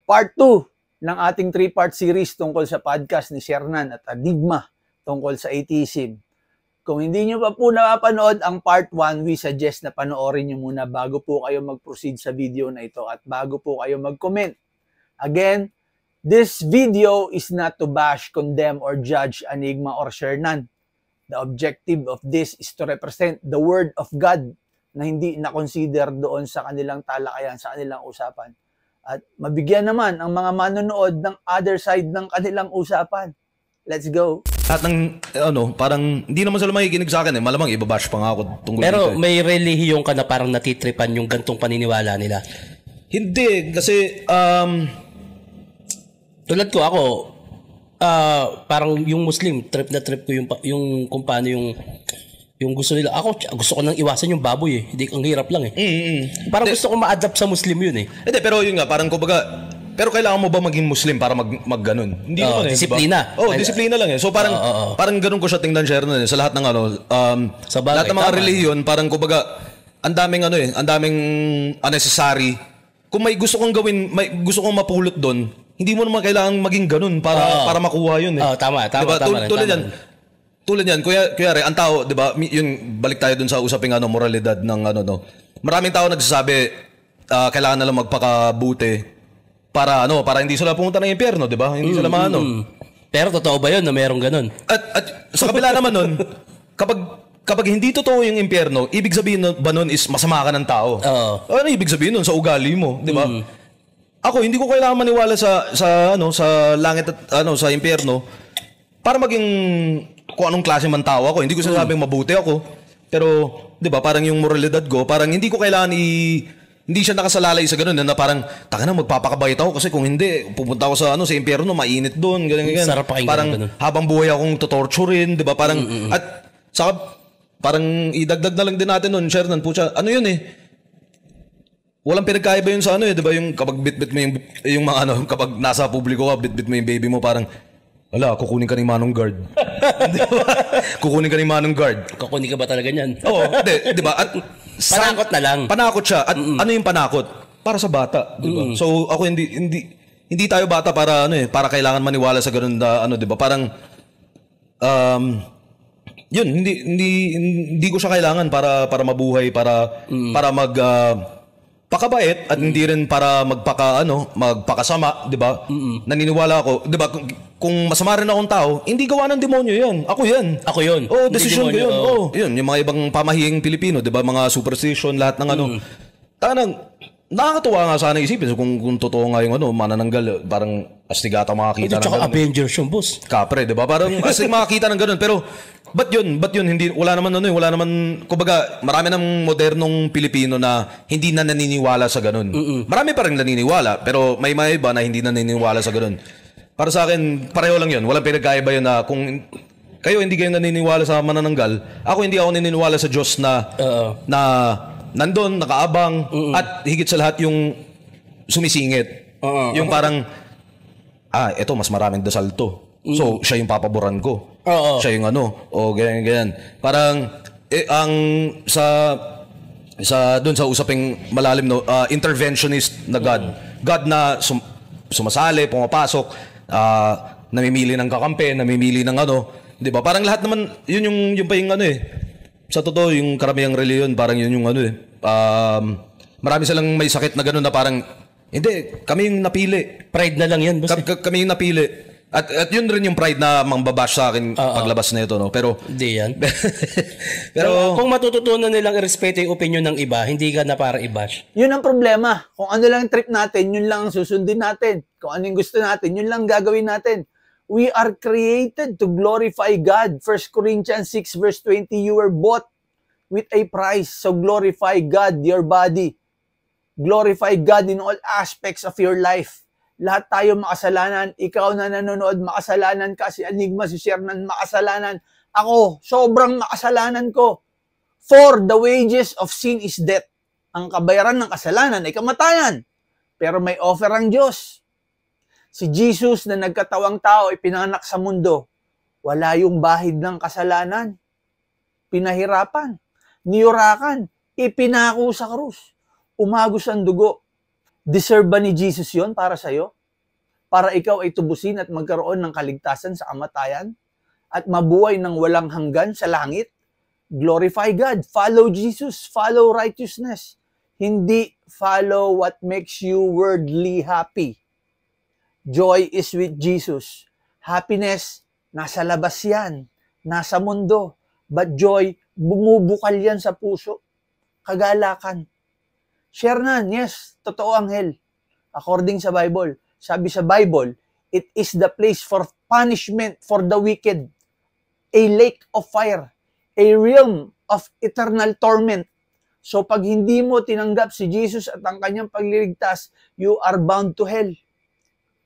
Part 2 ng ating 3-part series tungkol sa podcast ni Shernan at Adigma tungkol sa atheism. Kung hindi nyo pa po napapanood ang part 1, we suggest na panoorin nyo muna bago po kayo mag-proceed sa video na ito at bago po kayo mag-comment. Again, this video is not to bash, condemn, or judge Enigma or Shernan. The objective of this is to represent the Word of God na hindi na-consider doon sa kanilang talakayan, sa kanilang usapan. At mabigyan naman ang mga manonood ng other side ng kanilang usapan. Let's go. At ng, parang hindi naman sila makikinig sa akin eh. Malamang ibabash pa nga ako tungkol Pero dito. may relihiyong ka na parang natitripan yung gantong paniniwala nila. Hindi, kasi, tulad ko ako, parang yung Muslim, trip na trip ko yung kung paano yung gusto nila. Ako, gusto ko nang iwasan yung baboy eh. Hindi, ang hirap lang eh. Parang gusto ko ma-adapt sa Muslim yun eh. Hindi, pero yun nga, parang kumbaga, pero kailangan mo ba maging Muslim para mag-ganon? Hindi naman eh. Disiplina. Diba? Disiplina lang eh. So parang, parang ganun ko siya tingnan, Shernan eh. Sa lahat ng sa bagay, lahat ng mga relihiyon, parang kumbaga, ang daming ang daming unnecessary. Kung may gusto kong gawin, may gusto kong mapulot doon, hindi mo naman kailangan maging ganun para makuha yun eh. Tama. Diba? Tulad yan, kuyari, ang tao, di ba, yun, balik tayo dun sa usaping moralidad ng Maraming tao nagsasabi, kailangan nalang magpakabuti para hindi sila pumunta ng impyerno, di ba? Hindi sila Pero totoo ba yun na mayroong ganun? At sa kabila naman nun, kapag hindi totoo yung impyerno, ibig sabihin ba nun is masama ka ng tao? Ano ibig sabihin nun? Sa ugali mo, di ba? Ako, hindi ko kailangan maniwala sa langit at sa impyerno para maging kung anong klase man tao ako. Hindi ko sinasabing mabuti ako. Pero, di ba, parang yung moralidad ko, parang hindi ko kailangan hindi siya nakasalalay sa ganun na parang, taka na, magpapakabayat ako kasi kung hindi, pupunta ako sa impyerno, mainit doon, ganyan. Sarap pakinggan parang ganun. Habang buhay akong tutorturin, di ba? Parang, at saka, parang idagdag na lang din natin nun, Shernan, pucha, yun eh? Walang pinagkaiba yun sa di ba? Yung kapag bit-bit mo yung mga kapag nasa publiko ka, bit-bit mo yung baby mo, parang, kukunin ka ni Manong Guard. Kukunin ka ni Manong Guard. Kukunin ka ba talaga niyan? Oo, di ba? At panakot na lang. Panakot siya. At ano yung panakot? Para sa bata, di ba? So ako hindi tayo bata para para kailangan maniwala sa ganun na di ba? Parang yun, hindi ko siya kailangan para mabuhay, para pakabait at hindi rin para magpakasama, 'di ba? Naniniwala ako, 'di ba, kung masama rin akong tao, hindi gawa ng demonyo 'yan. Ako 'yan. Ako 'yun. Desisyon ko 'yun. Yun, yung mga ibang pamahihing Pilipino, 'di ba, mga superstition, lahat ng nakakatuwa nga sana isipin kung totoo nga yung manananggal, parang astigata makakita ng ganun. Avengers yung boss. Kapre, 'di ba? Parang astig makakita ng ganun, pero Ba't yun? Hindi, wala naman, kumbaga, marami ng modernong Pilipino na hindi na naniniwala sa ganun. Marami pa rin naniniwala, pero may iba na hindi naniniwala sa ganun. Para sa akin, pareho lang yun. Walang pinagkaiba yun na kung kayo hindi kayo naniniwala sa manananggal, hindi ako naniniwala sa Diyos na nandun, nakaabang, at higit sa lahat yung sumisingit. Yung parang, eto, mas maraming dasal to. So, siya yung papaboran ko. Siya yung ganyan. Parang, ang doon sa usaping malalim, interventionist na God. God na sumasali, pumapasok, namimili ng kakampi, namimili ng di ba? Parang lahat naman, yun pa yung sa totoo, yung karamihang reliyon, parang yun yung marami silang may sakit na gano'n na parang, hindi, kami yung napili. Pride na lang yan, boss. Kami yung napili. At yun rin yung pride na mangbabash sa akin paglabas na ito, no? Pero hindi yan. Pero kung matututunan nilang irespeto yung opinion ng iba, hindi ka na para i-bash. Yun ang problema. Kung ano lang trip natin, yun lang susundin natin. Kung ano yung gusto natin, yun lang gagawin natin. We are created to glorify God. 1 Corinthians 6 verse 20, you were bought with a price. So glorify God, your body. Glorify God in all aspects of your life. Lahat tayo makasalanan. Ikaw na nanonood, makasalanan ka. Si Enigma, si Shernan, makasalanan. Ako, sobrang makasalanan ko. For the wages of sin is death. Ang kabayaran ng kasalanan ay kamatayan. Pero may offer ang Diyos. Si Jesus na nagkatawang tao ay pinanganak sa mundo. Wala yung bahid ng kasalanan. Pinahirapan. Niyurakan. Ipinako sa krus. Umagos ang dugo. Deserve ba ni Jesus yon para sa'yo? para ikaw ay tubusin at magkaroon ng kaligtasan sa kamatayan at mabuhay ng walang hanggan sa langit? Glorify God. Follow Jesus. Follow righteousness. Hindi follow what makes you worldly happy. Joy is with Jesus. Happiness, nasa labas yan. Nasa mundo. But joy, bumubukal yan sa puso. Kagalakan. Share na. Yes, totoo ang hell. According sa Bible. Sabi sa Bible, it is the place for punishment for the wicked. A lake of fire. A realm of eternal torment. So pag hindi mo tinanggap si Jesus at ang kanyang pagliligtas, you are bound to hell.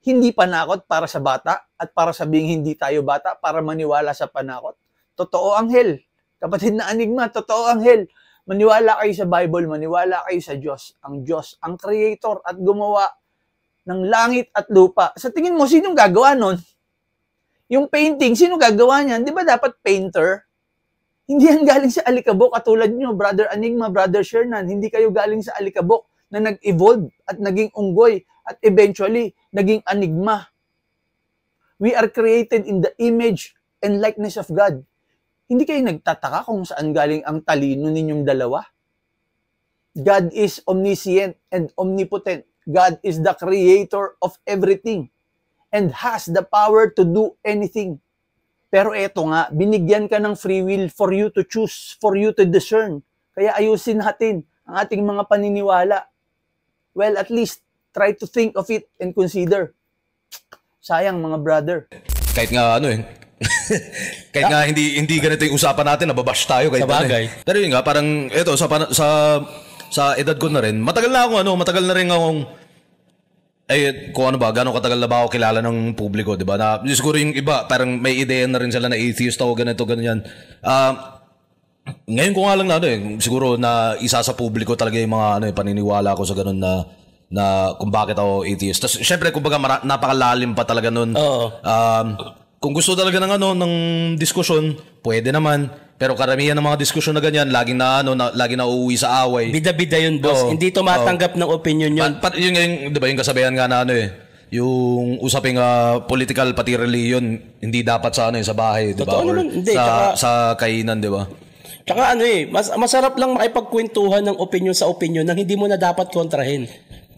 Hindi panakot para sa bata at para sabing hindi tayo bata para maniwala sa panakot. Totoo ang hell. Kapatid na Enigma, totoo ang hell. Maniwala kayo sa Bible, maniwala kayo sa Diyos. Ang Diyos, ang creator at gumawa ng langit at lupa. Sa tingin mo, sinong gagawa nun? Yung painting, sino gagawa niyan? Di ba dapat painter? Hindi yan galing sa alikabok katulad nyo, Brother Enigma, Brother Shernan. Hindi kayo galing sa alikabok na nag-evolve at naging unggoy at eventually naging enigma. We are created in the image and likeness of God. Hindi kayo nagtataka kung saan galing ang talino ninyong dalawa? God is omniscient and omnipotent. God is the creator of everything and has the power to do anything. Pero eto nga, binigyan ka ng free will for you to choose, for you to discern. Kaya ayusin natin ang ating mga paniniwala. Well, at least, try to think of it and consider. Sayang mga brother. Kahit nga kahit nga hindi ganito yung usapan natin, nababash tayo kahit sa bagay. Pero yun nga, parang eto sa edad ko na rin, matagal na rin akong kung ano ba, gano'ng katagal na ba ako kilala ng publiko, di ba? Na siguro yung iba, parang may ideya na rin sila na atheist ako, ganito, ganyan. Ngayon ko nga lang siguro na isa sa publiko talaga yung mga paniniwala ko sa ganun na kung bakit ako atheist. Tapos syempre kumbaga napakalalim pa talaga nun. Kung gusto talaga ng diskusyon, pwede naman. Pero karamihan ng mga diskusyon na ganyan, laging na uuwi sa away. Bida-bida yun, boss. Hindi tumatanggap ng opinion yun. Yun, di ba, yung kasabihan nga na yung usaping political pati religion, hindi dapat sa sa bahay, di ba? Totoo naman. Hindi, sa kainan, di ba? Tsaka masarap lang makipagkwentuhan ng opinion sa opinion nang hindi mo na dapat kontrahin.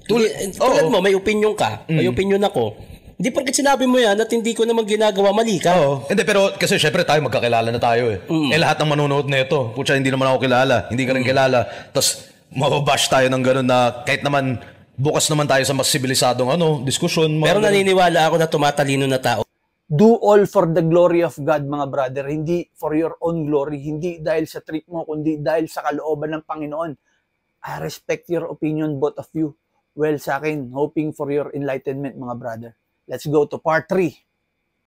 Tulad mo, may opinion ka, may opinion ako. Hindi porket sinabi mo yan at hindi ko naman ginagawa, mali ka. Hindi, pero kasi syempre tayo magkakilala na tayo lahat ng manonood na ito, putya, hindi naman ako kilala, hindi ka rin kilala. Tapos mababash tayo ng gano'n na kahit naman bukas naman tayo sa mas sibilisadong diskusyon. Pero naniniwala ako na tumatalino na tao. Do all for the glory of God, mga brother. Hindi for your own glory. Hindi dahil sa trip mo, kundi dahil sa kalooban ng Panginoon. I respect your opinion, both of you. Well, sa akin, hoping for your enlightenment, mga brother. Let's go to part 3.